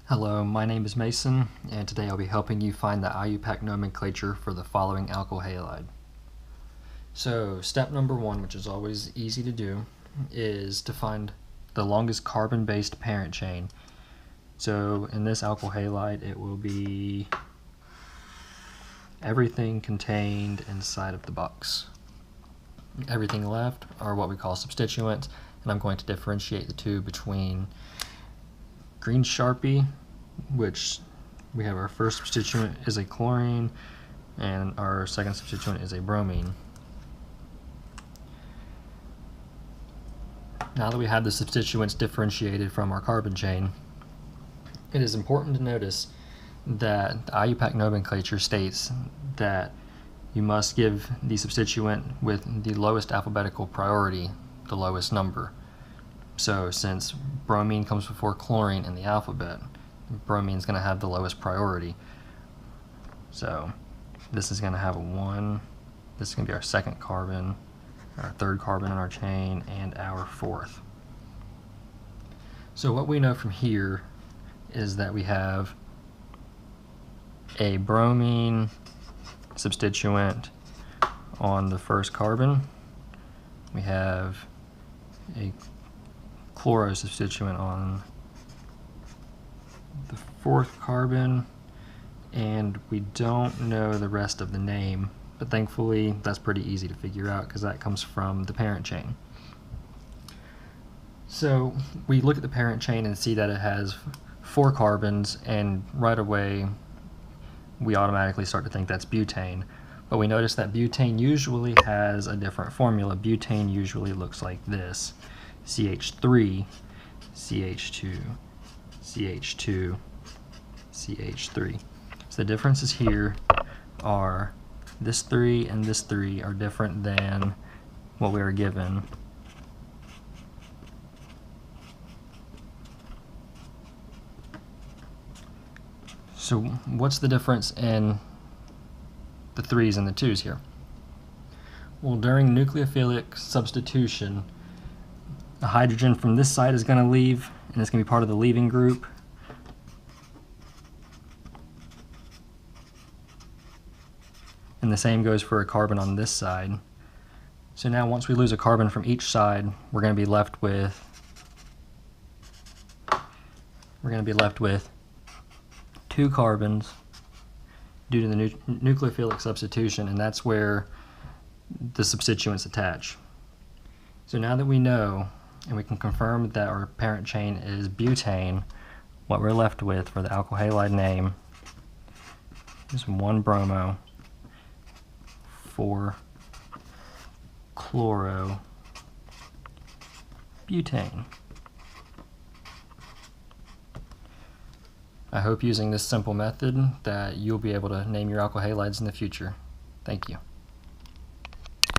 Hello, my name is Mason, and today I'll be helping you find the IUPAC nomenclature for the following alkyl halide. So, step number one, which is always easy to do, is to find the longest carbon-based parent chain. So, in this alkyl halide, it will be everything contained inside of the box. Everything left are what we call substituents, and I'm going to differentiate the two between green Sharpie, which we have our first substituent is a chlorine and our second substituent is a bromine. Now that we have the substituents differentiated from our carbon chain, it is important to notice that the IUPAC nomenclature states that you must give the substituent with the lowest alphabetical priority the lowest number. So since bromine comes before chlorine in the alphabet, bromine is going to have the lowest priority. So this is going to have a 1, this is going to be our second carbon, our third carbon in our chain, and our fourth. So what we know from here is that we have a bromine substituent on the first carbon, we have a chloro substituent on the fourth carbon, and we don't know the rest of the name, but thankfully that's pretty easy to figure out because that comes from the parent chain. So we look at the parent chain and see that it has 4 carbons, and right away we automatically start to think that's butane. But we notice that butane usually has a different formula. Butane usually looks like this: CH3, CH2, CH2, CH3. So the differences here are this 3 and this 3 are different than what we were given. So what's the difference in the 3's and the 2's here? Well, during nucleophilic substitution, a hydrogen from this side is going to leave, and it's going to be part of the leaving group. And the same goes for a carbon on this side. So now once we lose a carbon from each side, we're going to be left with two carbons due to the nucleophilic substitution, and that's where the substituents attach. So now that we know and we can confirm that our parent chain is butane, what we're left with for the alkyl halide name is 1 bromo, 4 chloro butane. I hope using this simple method that you'll be able to name your alkyl halides in the future. Thank you.